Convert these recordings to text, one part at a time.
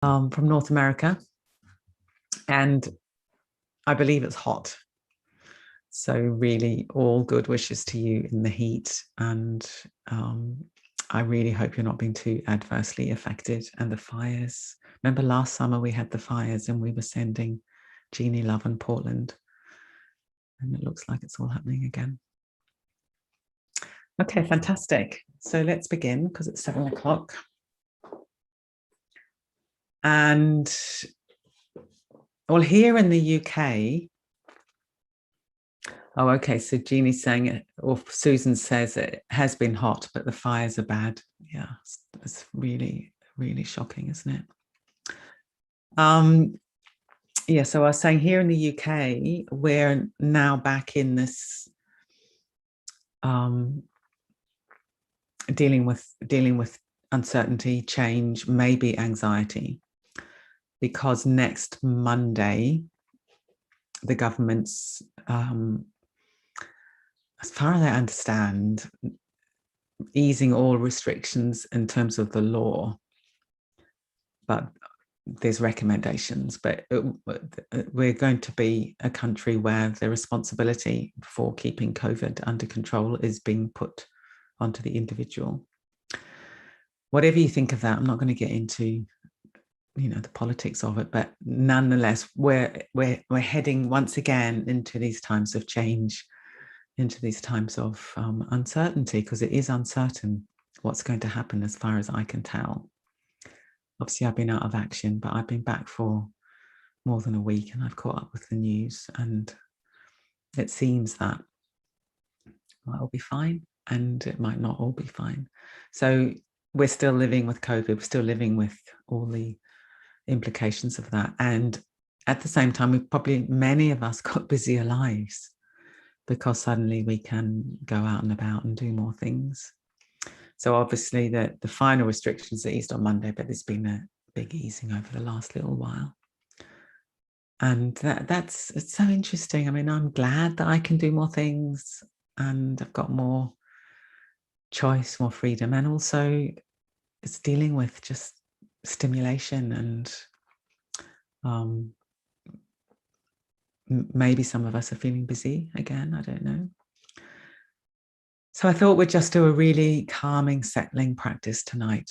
from North America, and I believe it's hot. So really all good wishes to you in the heat, and I really hope you're not being too adversely affected. And the fires, remember last summer we had the fires and we were sending Jeannie love in Portland, and it looks like it's all happening again. Okay, fantastic. So let's begin because it's 7 o'clock. And well, here in the UK, oh, okay, so Jeannie's saying it, or Susan says it has been hot, but the fires are bad. Yeah, it's really, really shocking, isn't it? Yeah, so I was saying here in the UK, we're now back in this dealing with uncertainty, change, maybe anxiety, because next Monday, the government's, as far as I understand, easing all restrictions in terms of the law, but there's recommendations. But we're going to be a country where the responsibility for keeping COVID under control is being put onto the individual. Whatever you think of that, I'm not going to get into, the politics of it, but nonetheless, we're heading once again into these times of change, into these times of uncertainty, because it is uncertain what's going to happen as far as I can tell. Obviously, I've been out of action, but I've been back for more than a week and I've caught up with the news, and it seems that it might all be fine and it might not all be fine. So we're still living with COVID, we're still living with all the implications of that. And at the same time, we've probably, many of us, got busier lives because suddenly we can go out and about and do more things. So obviously the final restrictions are eased on Monday, but there's been a big easing over the last little while. And it's so interesting. I mean, I'm glad that I can do more things and I've got more choice, more freedom, and also it's dealing with just stimulation and maybe some of us are feeling busy again, I don't know. So I thought we'd just do a really calming, settling practice tonight.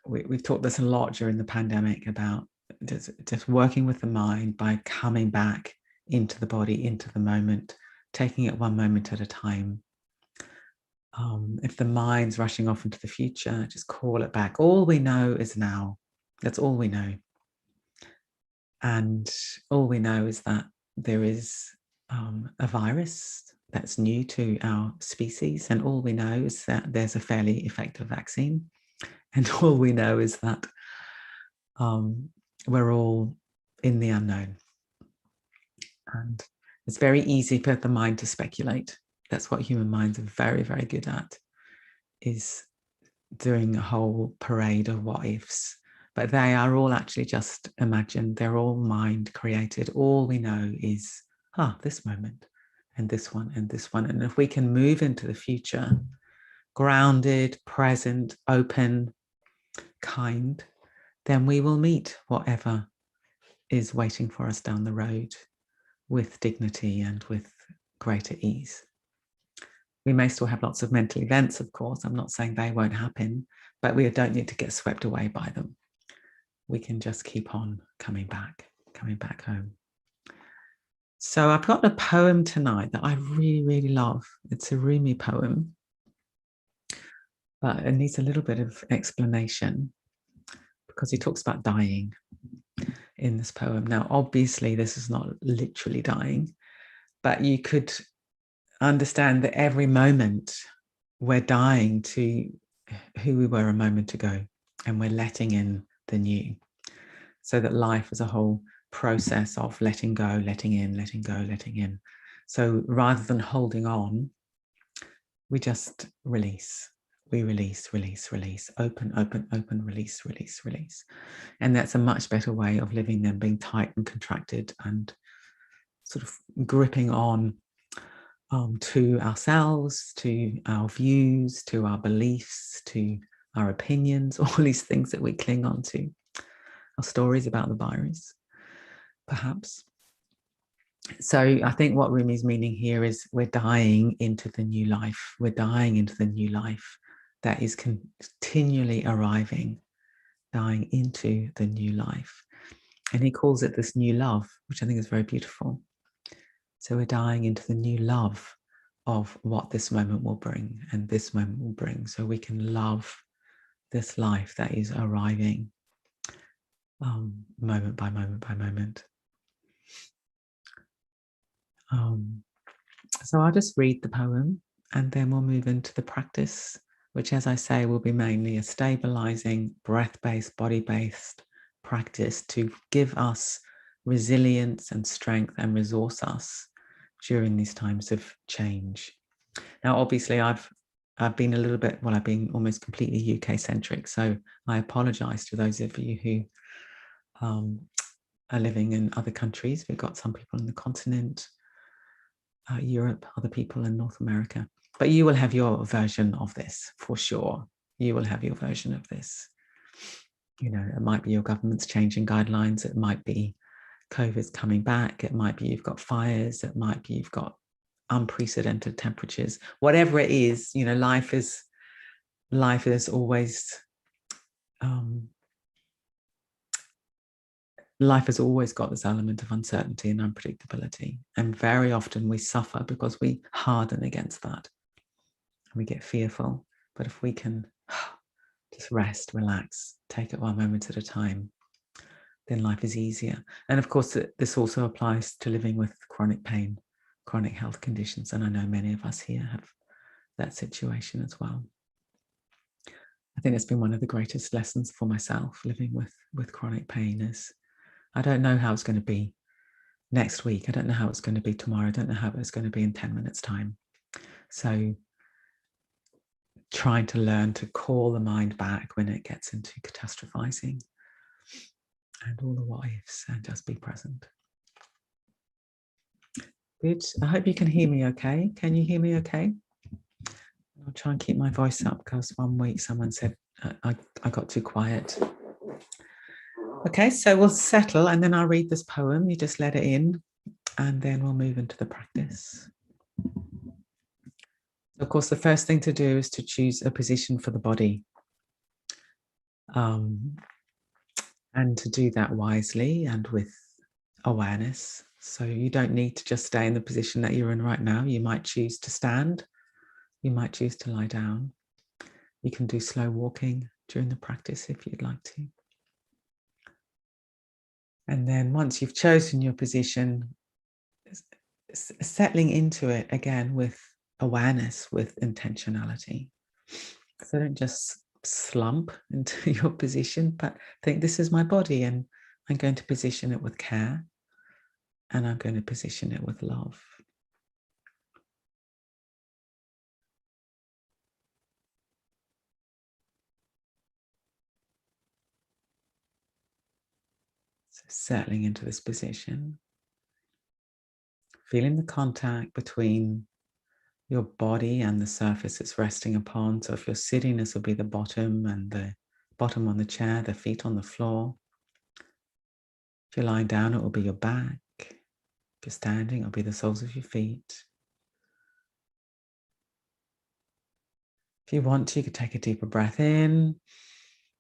We've talked this a lot during the pandemic about just working with the mind by coming back into the body, into the moment, taking it one moment at a time. If the mind's rushing off into the future, just call it back. All we know is now. That's all we know. And all we know is that there is a virus that's new to our species. And all we know is that there's a fairly effective vaccine. And all we know is that we're all in the unknown. And it's very easy for the mind to speculate. That's what human minds are very, very good at, is doing a whole parade of what ifs. But they are all actually just imagined. They're all mind created. All we know is, this moment and this one and this one. And if we can move into the future, grounded, present, open, kind, then we will meet whatever is waiting for us down the road with dignity and with greater ease. We may still have lots of mental events, of course. I'm not saying they won't happen, but we don't need to get swept away by them. We can just keep on coming back home. So I've got a poem tonight that I really, really love. It's a Rumi poem, but it needs a little bit of explanation because he talks about dying in this poem. Now, obviously, this is not literally dying, but you could understand that every moment we're dying to who we were a moment ago, and we're letting in the new, so that life is a whole process of letting go, letting in, letting go, letting in. So rather than holding on, we just release. We release, release, release, open, open, open, release, release, release. And that's a much better way of living than being tight and contracted and sort of gripping on to ourselves, to our views, to our beliefs, to our opinions, all these things that we cling on to. or stories about the virus, perhaps. So I think what Rumi's meaning here is we're dying into the new life. We're dying into the new life that is continually arriving, dying into the new life. And he calls it this new love, which I think is very beautiful. So we're dying into the new love of what this moment will bring and this moment will bring. So we can love this life that is arriving moment by moment by moment. So I'll just read the poem and then we'll move into the practice, which, as I say, will be mainly a stabilizing, breath-based, body-based practice to give us resilience and strength and resource us during these times of change. Now, obviously, I've been a little bit, I've been almost completely UK-centric, so I apologize to those of you who are living in other countries. We've got some people on the continent, Europe, other people in North America. But you will have your version of this for sure. You will have your version of this. You know, it might be your government's changing guidelines. It might be COVID's coming back. It might be you've got fires. It might be you've got unprecedented temperatures. Whatever it is, you know, life is always life has always got this element of uncertainty and unpredictability. And very often we suffer because we harden against that. And we get fearful. But if we can just rest, relax, take it one moment at a time, then life is easier. And of course, this also applies to living with chronic pain, chronic health conditions. And I know many of us here have that situation as well. I think it's been one of the greatest lessons for myself, living with chronic pain, is I don't know how it's going to be next week. I don't know how it's going to be tomorrow. I don't know how it's going to be in 10 minutes time. So trying to learn to call the mind back when it gets into catastrophizing and all the what ifs, and just be present. Good. I hope you can hear me okay. Can you hear me okay? I'll try and keep my voice up because one week someone said I got too quiet. Okay, so we'll settle and then I'll read this poem. You just let it in and then we'll move into the practice. Of course, the first thing to do is to choose a position for the body. And to do that wisely and with awareness. So you don't need to just stay in the position that you're in right now. You might choose to stand. You might choose to lie down. You can do slow walking during the practice if you'd like to. And then once you've chosen your position, settling into it again with awareness, with intentionality. So don't just slump into your position, but think, this is my body and I'm going to position it with care and I'm going to position it with love. So settling into this position, feeling the contact between your body and the surface it's resting upon. So if you're sitting, this will be the bottom, and the bottom on the chair, the feet on the floor. If you're lying down, it will be your back. If you're standing, it'll be the soles of your feet. If you want to, you could take a deeper breath in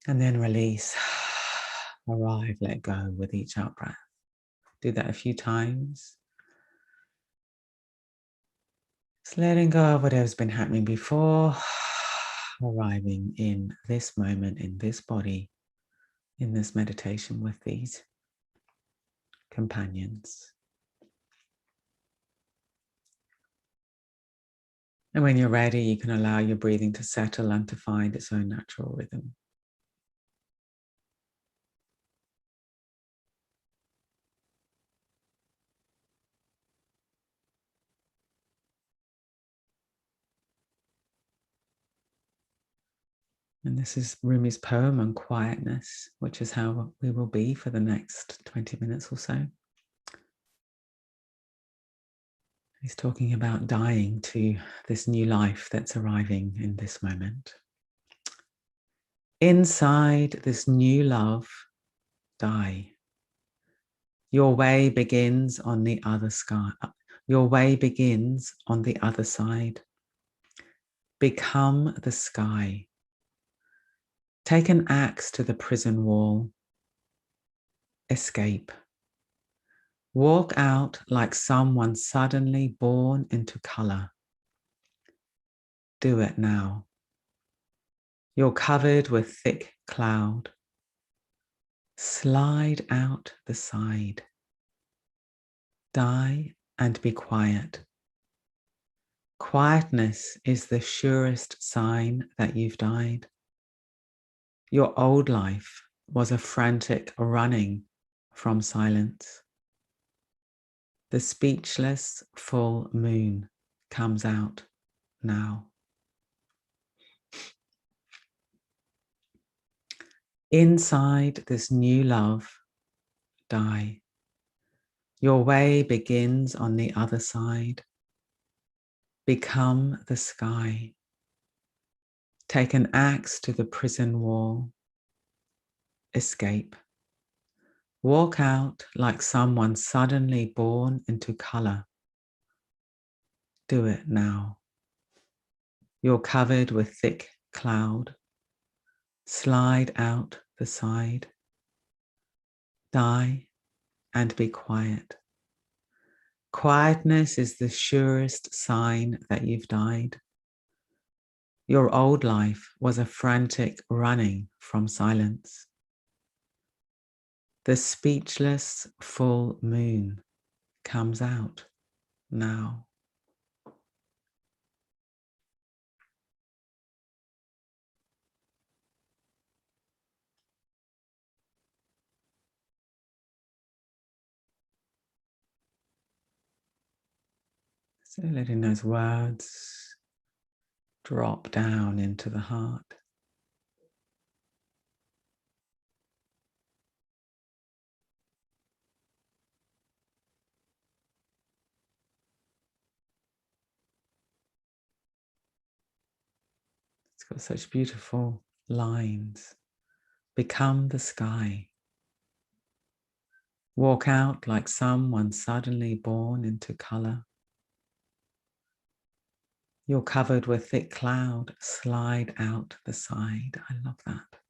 and then release. Arrive, let go with each out breath. Do that a few times. Just letting go of whatever's been happening before. Arriving in this moment, in this body, in this meditation with these companions. And when you're ready, you can allow your breathing to settle and to find its own natural rhythm. And this is Rumi's poem on quietness, which is how we will be for the next 20 minutes or so. He's talking about dying to this new life that's arriving in this moment. Inside this new love, die. Your way begins on the other sky. Your way begins on the other side. Become the sky. Take an axe to the prison wall. Escape. Walk out like someone suddenly born into color. Do it now. You're covered with thick cloud. Slide out the side. Die and be quiet. Quietness is the surest sign that you've died. Your old life was a frantic running from silence. The speechless full moon comes out now. Inside this new love, die. Your way begins on the other side. Become the sky. Take an axe to the prison wall. Escape. Walk out like someone suddenly born into color. Do it now. You're covered with thick cloud. Slide out the side. Die and be quiet. Quietness is the surest sign that you've died. Your old life was a frantic running from silence. The speechless full moon comes out now. So letting those words drop down into the heart. It's got such beautiful lines. Become the sky. Walk out like someone suddenly born into color. You're covered with thick cloud. Slide out the side. I love that.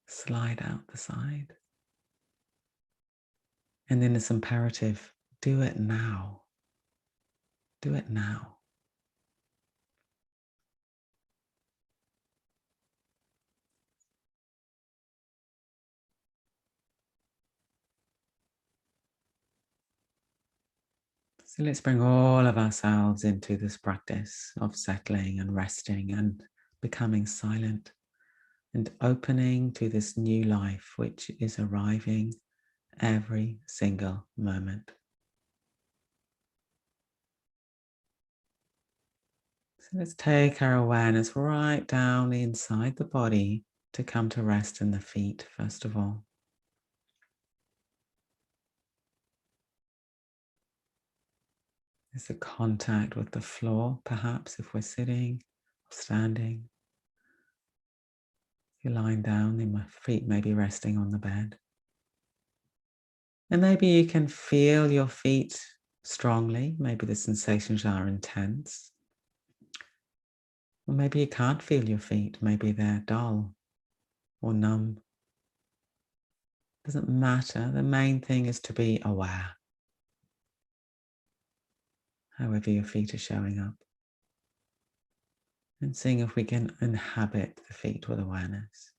Slide out the side. And then it's imperative. Do it now. Do it now. So let's bring all of ourselves into this practice of settling and resting and becoming silent and opening to this new life which is arriving every single moment. So let's take our awareness right down inside the body to come to rest in the feet first of all. Is the contact with the floor, perhaps if we're sitting or standing. If you're lying down, then my feet may be resting on the bed. And maybe you can feel your feet strongly. Maybe the sensations are intense. Or maybe you can't feel your feet. Maybe they're dull or numb. Doesn't matter. The main thing is to be aware. However your feet are showing up. And seeing if we can inhabit the feet with awareness.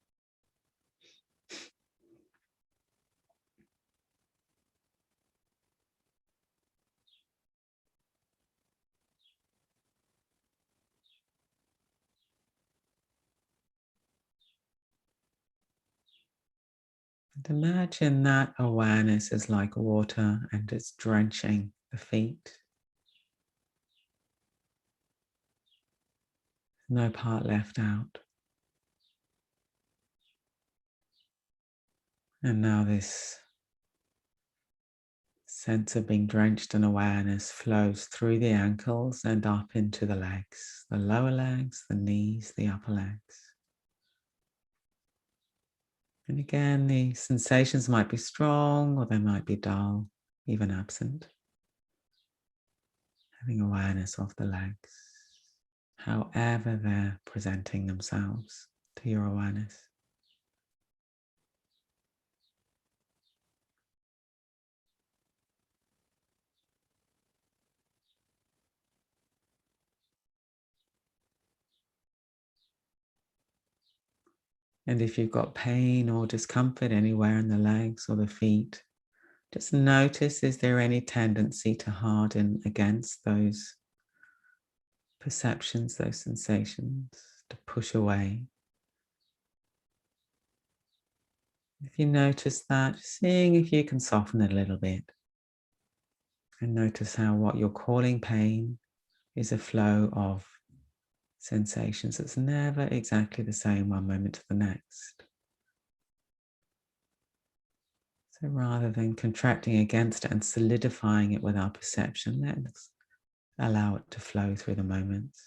And imagine that awareness is like water and it's drenching the feet. No part left out. And now this sense of being drenched in awareness flows through the ankles and up into the legs, the lower legs, the knees, the upper legs. And again, the sensations might be strong or they might be dull, even absent. Having awareness of the legs, however they're presenting themselves to your awareness. And if you've got pain or discomfort anywhere in the legs or the feet, just notice, is there any tendency to harden against those perceptions, those sensations, to push away? If you notice that, just seeing if you can soften it a little bit. And notice how what you're calling pain is a flow of sensations. It's never exactly the same one moment to the next. So rather than contracting against it and solidifying it with our perception, let's allow it to flow through the moments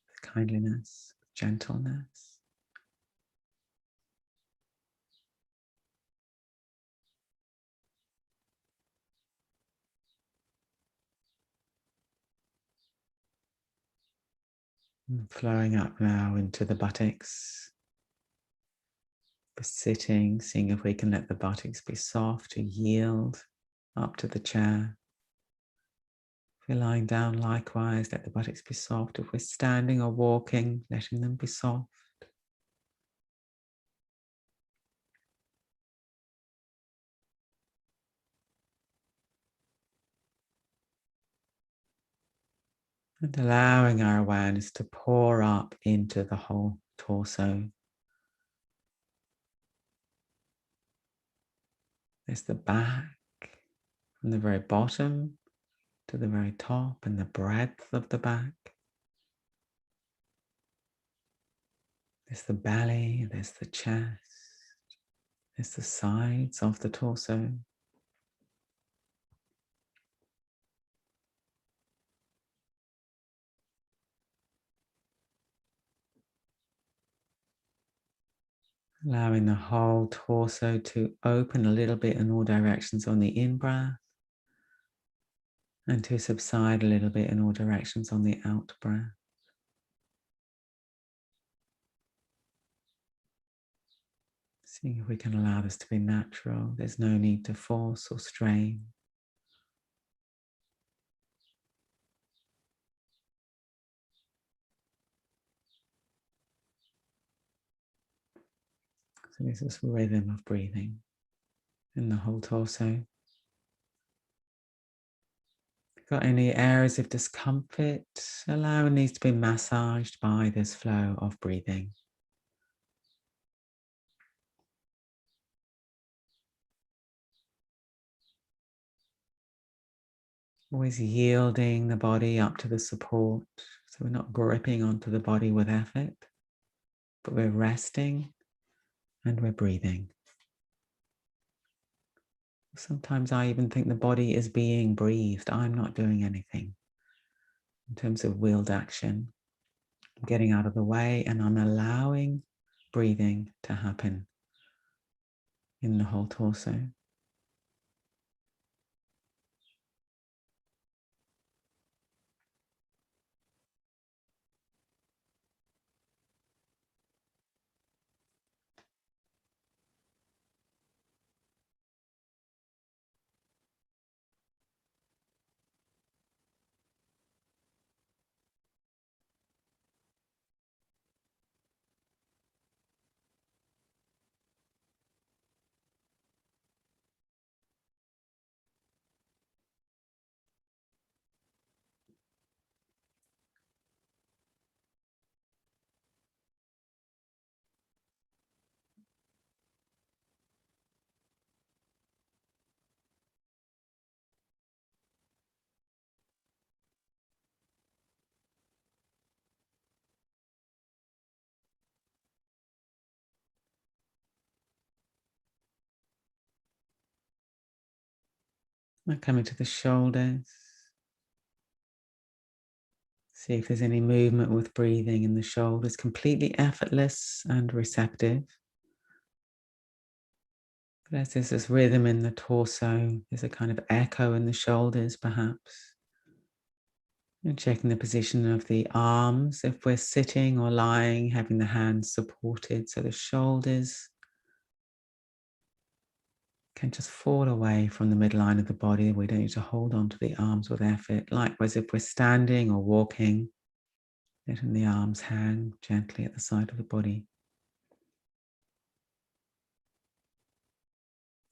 with kindliness, gentleness. And flowing up now into the buttocks. For sitting, seeing if we can let the buttocks be soft to yield up to the chair. If you're lying down, likewise, let the buttocks be soft. If we're standing or walking, letting them be soft. And allowing our awareness to pour up into the whole torso. There's the back, from the very bottom to the very top, and the breadth of the back. There's the belly, there's the chest, there's the sides of the torso. Allowing the whole torso to open a little bit in all directions on the in-breath and to subside a little bit in all directions on the out-breath. Seeing if we can allow this to be natural. There's no need to force or strain. So there's this rhythm of breathing in the whole torso. Got any areas of discomfort? Allowing these to be massaged by this flow of breathing. Always yielding the body up to the support. So we're not gripping onto the body with effort, but we're resting and we're breathing. Sometimes I even think the body is being breathed. I'm not doing anything in terms of willed action. I'm getting out of the way and I'm allowing breathing to happen in the whole torso. Now coming to the shoulders. See if there's any movement with breathing in the shoulders, completely effortless and receptive. But as there's this rhythm in the torso, there's a kind of echo in the shoulders, perhaps. And checking the position of the arms, if we're sitting or lying, having the hands supported, so the shoulders can just fall away from the midline of the body. We don't need to hold on to the arms with effort. Likewise, if we're standing or walking, letting the arms hang gently at the side of the body.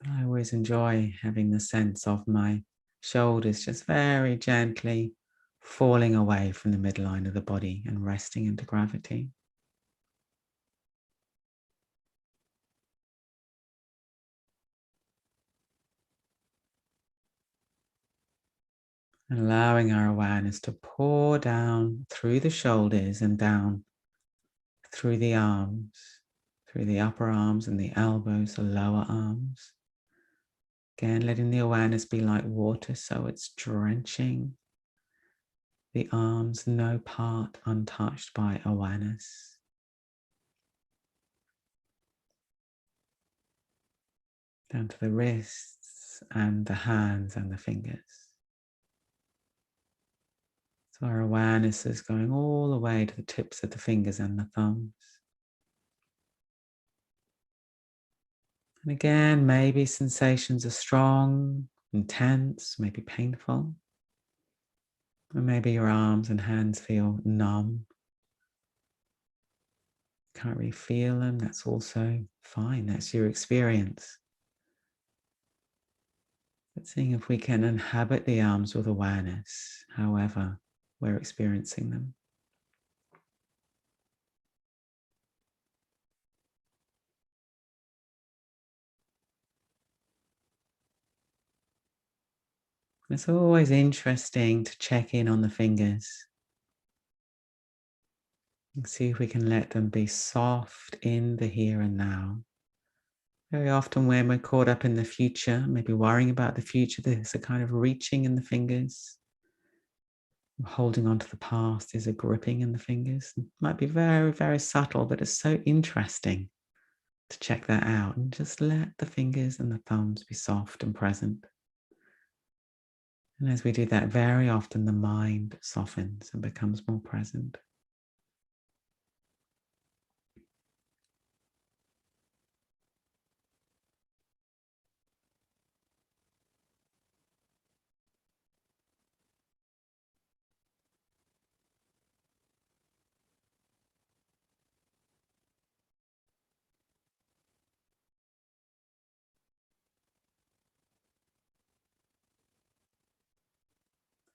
I always enjoy having the sense of my shoulders just very gently falling away from the midline of the body and resting into gravity. And allowing our awareness to pour down through the shoulders and down through the arms, through the upper arms and the elbows, the lower arms. Again, letting the awareness be like water, so it's drenching the arms, no part untouched by awareness. Down to the wrists and the hands and the fingers. So our awareness is going all the way to the tips of the fingers and the thumbs. And again, maybe sensations are strong, intense, maybe painful. Or maybe your arms and hands feel numb. Can't really feel them. That's also fine. That's your experience. But seeing if we can inhabit the arms with awareness, however we're experiencing them. It's always interesting to check in on the fingers and see if we can let them be soft in the here and now. Very often when we're caught up in the future, maybe worrying about the future, there's a kind of reaching in the fingers. Holding on to the past is a gripping in the fingers. It might be very, very subtle, but it's so interesting to check that out and just let the fingers and the thumbs be soft and present. And as we do that, very often the mind softens and becomes more present.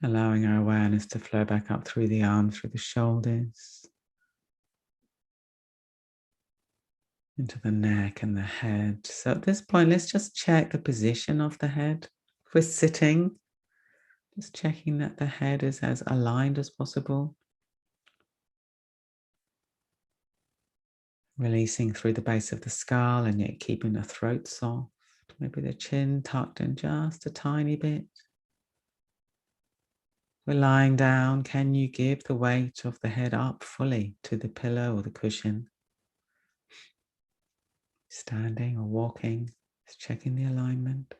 Allowing our awareness to flow back up through the arms, through the shoulders, into the neck and the head. So at this point, let's just check the position of the head. If we're sitting, just checking that the head is as aligned as possible. Releasing through the base of the skull and yet keeping the throat soft. Maybe the chin tucked in just a tiny bit. We're lying down. Can you give the weight of the head up fully to the pillow or the cushion? Standing or walking, just checking the alignment.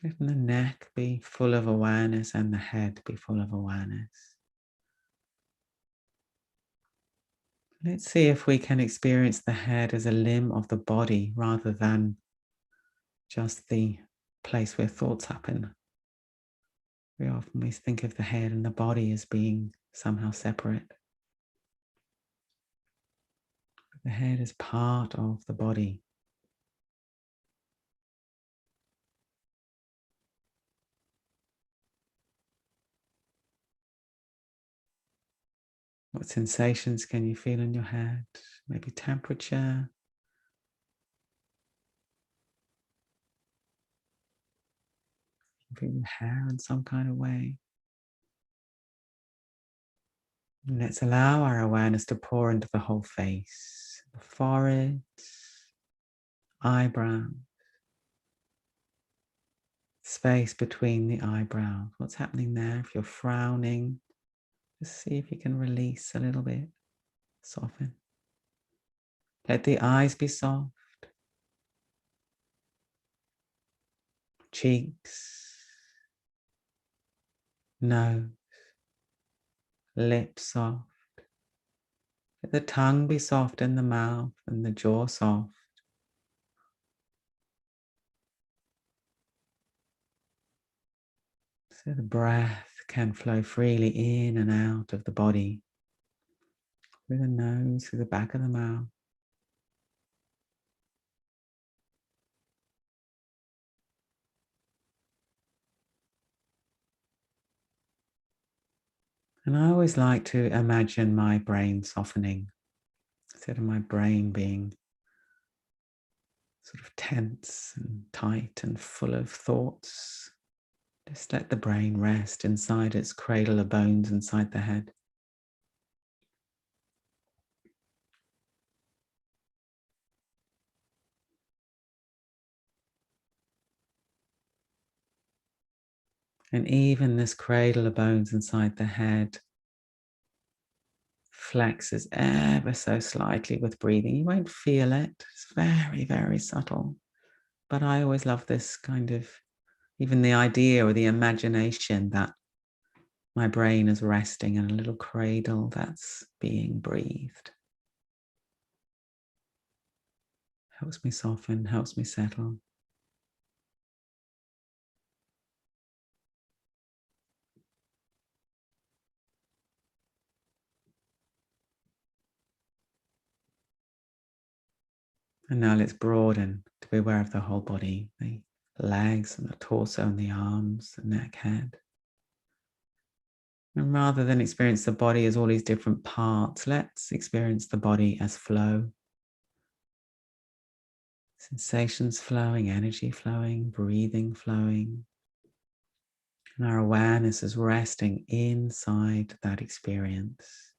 Letting the neck be full of awareness and the head be full of awareness. Let's see if we can experience the head as a limb of the body rather than just the place where thoughts happen. We often think of the head and the body as being somehow separate. The head is part of the body. What sensations can you feel in your head? Maybe temperature. Feel your hair in some kind of way. And let's allow our awareness to pour into the whole face, the forehead, eyebrows, space between the eyebrows. What's happening there? If you're frowning, just see if you can release a little bit, soften. Let the eyes be soft, cheeks, nose, lips soft. Let the tongue be soft in the mouth and the jaw soft. So the breath can flow freely in and out of the body, through the nose, through the back of the mouth. And I always like to imagine my brain softening, instead of my brain being sort of tense and tight and full of thoughts. Just let the brain rest inside its cradle of bones inside the head. And even this cradle of bones inside the head flexes ever so slightly with breathing. You won't feel it. It's very, very subtle. But I always love this kind of, even the idea or the imagination that my brain is resting in a little cradle that's being breathed. Helps me soften, helps me settle. And now let's broaden to be aware of the whole body, the legs and the torso and the arms, the neck, head. And rather than experience the body as all these different parts, let's experience the body as flow. Sensations flowing, energy flowing, breathing flowing. And our awareness is resting inside that experience.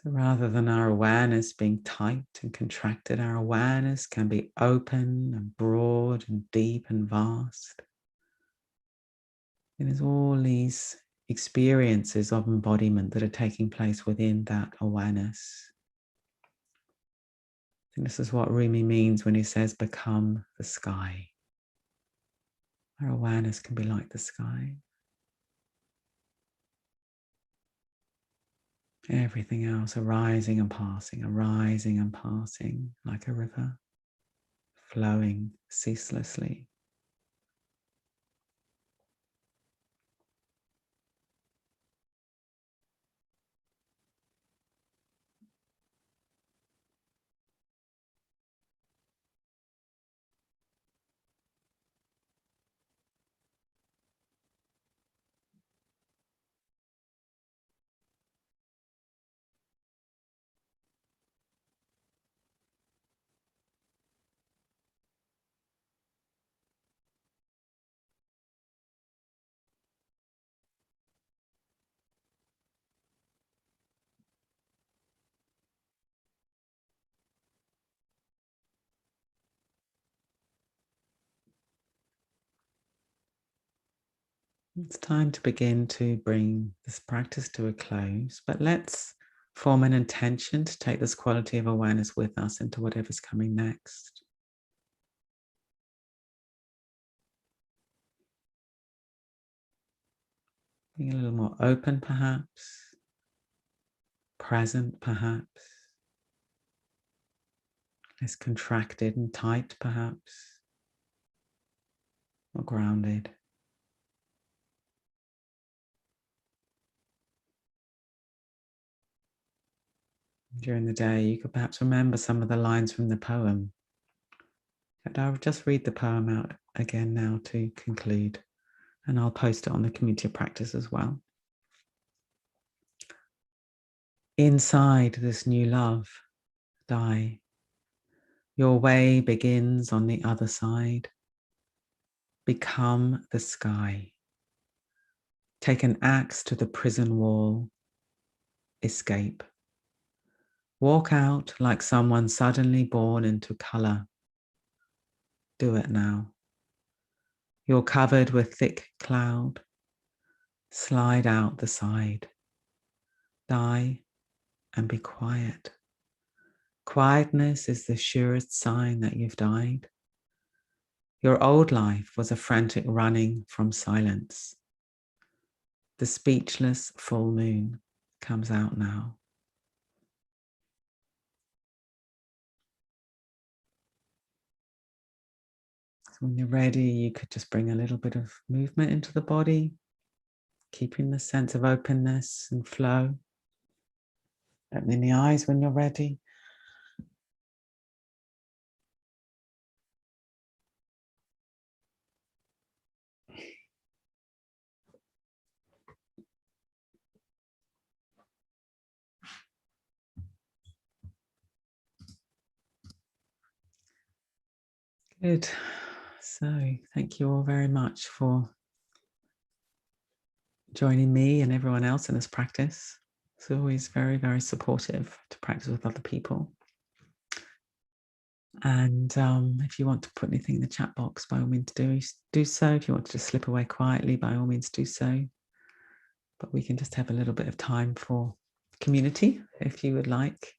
So rather than our awareness being tight and contracted, our awareness can be open and broad and deep and vast. It is all these experiences of embodiment that are taking place within that awareness. And this is what Rumi means when he says, become the sky. Our awareness can be like the sky. Everything else arising and passing like a river, flowing ceaselessly. It's time to begin to bring this practice to a close, but let's form an intention to take this quality of awareness with us into whatever's coming next. Being a little more open, perhaps, present, perhaps, less contracted and tight, perhaps, or grounded. During the day, you could perhaps remember some of the lines from the poem. And I'll just read the poem out again now to conclude, and I'll post it on the community of practice as well. Inside this new love, die. Your way begins on the other side. Become the sky. Take an axe to the prison wall. Escape. Walk out like someone suddenly born into color. Do it now. You're covered with thick cloud. Slide out the side. Die and be quiet. Quietness is the surest sign that you've died. Your old life was a frantic running from silence. The speechless full moon comes out now. So when you're ready, you could just bring a little bit of movement into the body, keeping the sense of openness and flow. Opening the eyes when you're ready. Good. So thank you all very much for joining me and everyone else in this practice. It's always very, very supportive to practice with other people. And if you want to put anything in the chat box, by all means do so. If you want to just slip away quietly, by all means do so. But we can just have a little bit of time for community if you would like.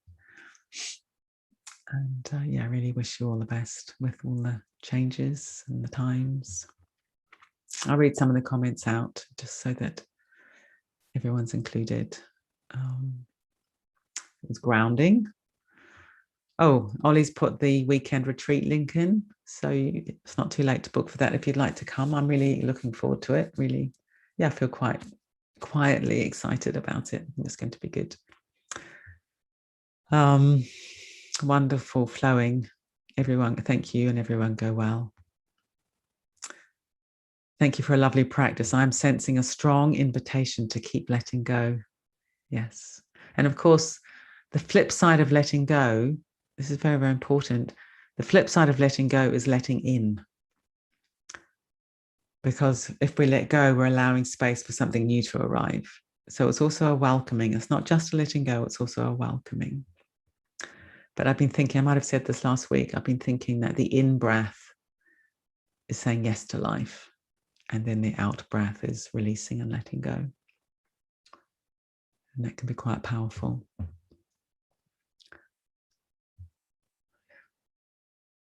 And yeah, I really wish you all the best with all the changes and the times. I'll read some of the comments out just so that everyone's included. It was grounding. Oh, Ollie's put the weekend retreat link in, so it's not too late to book for that if you'd like to come. I'm really looking forward to it. Really, yeah, I feel quite quietly excited about it. I think it's going to be good. Wonderful, flowing. Everyone, thank you, and everyone go well. Thank you for a lovely practice. I'm sensing a strong invitation to keep letting go. Yes. And of course, the flip side of letting go, this is very, very important. The flip side of letting go is letting in. Because if we let go, we're allowing space for something new to arrive. So it's also a welcoming. It's not just a letting go, it's also a welcoming. But I've been thinking, I might have said this last week, I've been thinking that the in-breath is saying yes to life. And then the out-breath is releasing and letting go. And that can be quite powerful.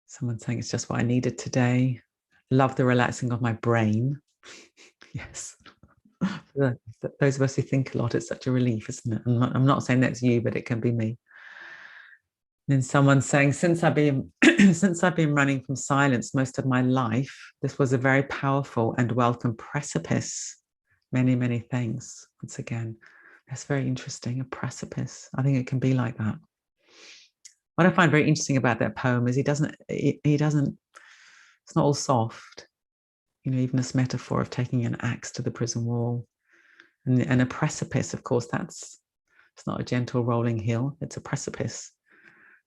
Someone's saying it's just what I needed today. Love the relaxing of my brain. Yes. Those of us who think a lot, it's such a relief, isn't it? I'm not saying that's you, but it can be me. And then someone's saying, since I've been running from silence most of my life, this was a very powerful and welcome precipice. Many, many thanks. Once again, that's very interesting. A precipice. I think it can be like that. What I find very interesting about that poem is he doesn't, it's not all soft. You know, even this metaphor of taking an axe to the prison wall and a precipice, of course, it's not a gentle rolling hill, it's a precipice.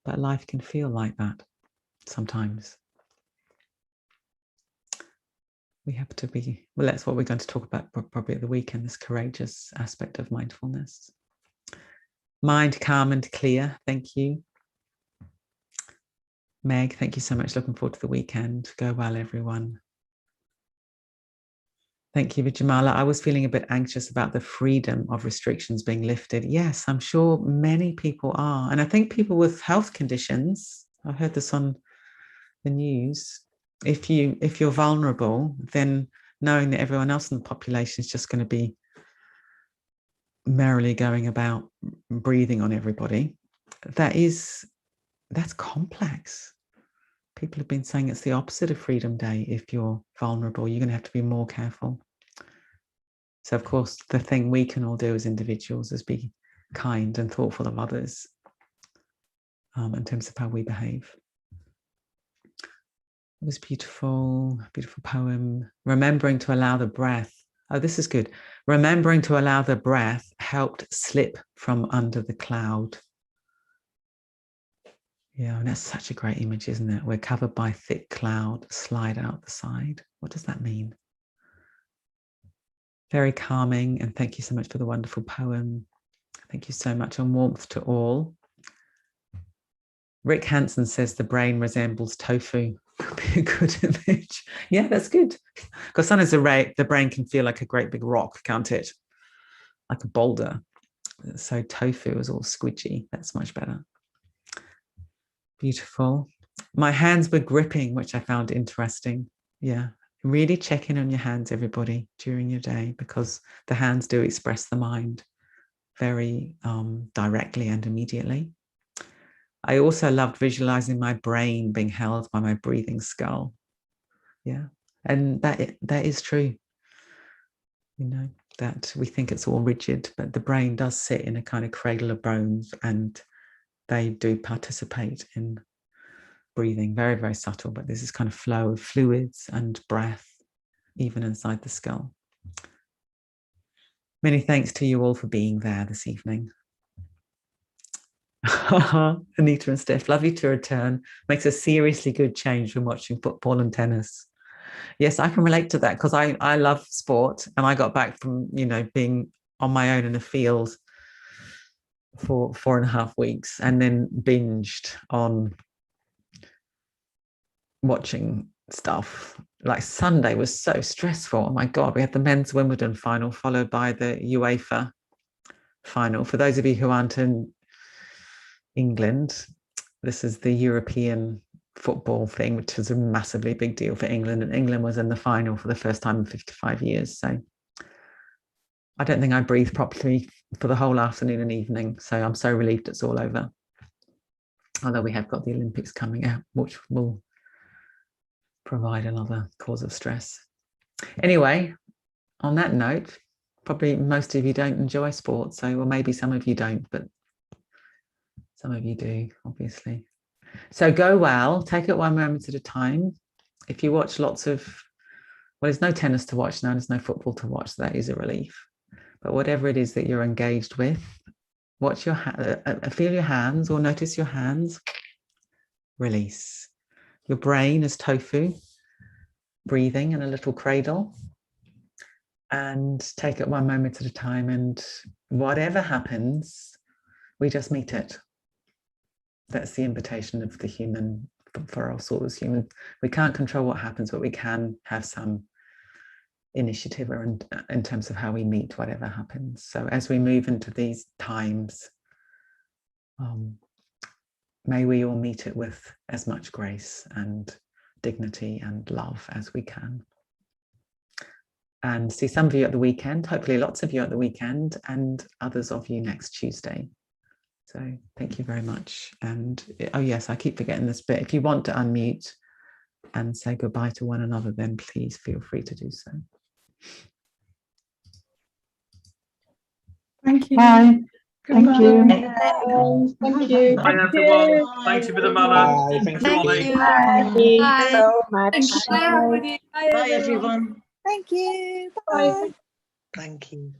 But life can feel like that sometimes. We have to be, well, that's what we're going to talk about probably at the weekend, this courageous aspect of mindfulness. Mind calm and clear, thank you. Meg, thank you so much. Looking forward to the weekend. Go well, everyone. Thank you, Vijamala. I was feeling a bit anxious about the freedom of restrictions being lifted. Yes, I'm sure many people are. And I think people with health conditions, I heard this on the news, if you're vulnerable, then knowing that everyone else in the population is just going to be merrily going about breathing on everybody, that's complex. People have been saying it's the opposite of Freedom Day. If you're vulnerable, you're going to have to be more careful. So, of course, the thing we can all do as individuals is be kind and thoughtful of others in terms of how we behave. It was beautiful, beautiful poem. Remembering to allow the breath. Oh, this is good. Remembering to allow the breath helped slip from under the cloud. Yeah, and that's such a great image, isn't it? We're covered by thick cloud, slide out the side. What does that mean? Very calming, and thank you so much for the wonderful poem. Thank you so much, and warmth to all. Rick Hansen says the brain resembles tofu. Could be a good image. Yeah, that's good. Because sometimes the brain can feel like a great big rock, can't it? Like a boulder. So tofu is all squidgy. That's much better. Beautiful. My hands were gripping, which I found interesting. Yeah, really check in on your hands, everybody, during your day, because the hands do express the mind very directly and immediately. I also loved visualizing my brain being held by my breathing skull. Yeah, and that is true. You know, that we think it's all rigid, but the brain does sit in a kind of cradle of bones, and they do participate in breathing. Very, very subtle, but there's this kind of flow of fluids and breath, even inside the skull. Many thanks to you all for being there this evening. Anita and Steph, lovely to return. Makes a seriously good change from watching football and tennis. Yes, I can relate to that, because I love sport, and I got back from, you know, being on my own in a field for 4.5 weeks, and then binged on watching stuff. Like Sunday was so stressful. Oh my God, we had the men's Wimbledon final followed by the UEFA final. For those of you who aren't in England, this is the European football thing, which is a massively big deal for England. And England was in the final for the first time in 55 years. So I don't think I breathed properly for the whole afternoon and evening. So I'm so relieved it's all over. Although we have got the Olympics coming out, which will provide another cause of stress. Anyway, on that note, probably most of you don't enjoy sport, so, or maybe some of you don't, but some of you do, obviously. So go well, take it one moment at a time. If you watch lots of, well, there's no tennis to watch now, there's no football to watch, so that is a relief. But whatever it is that you're engaged with, watch your feel your hands, or notice your hands. Release. Your brain is tofu, breathing in a little cradle. And take it one moment at a time, and whatever happens, we just meet it. That's the invitation of the human, for us all as humans. We can't control what happens, but we can have some initiative in terms of how we meet whatever happens. So as we move into these times, may we all meet it with as much grace and dignity and love as we can. And see some of you at the weekend, hopefully lots of you at the weekend, and others of you next Tuesday. So thank you very much. And oh yes, I keep forgetting this bit. If you want to unmute and say goodbye to one another, then please feel free to do so. Thank you. Bye. Thank you. Thank you. Bye everyone. Thank you for the manner. Bye. Thank you, Ollie. Thank you so much. Thank you. Bye. Bye everyone. Thank you. Bye. Thank you.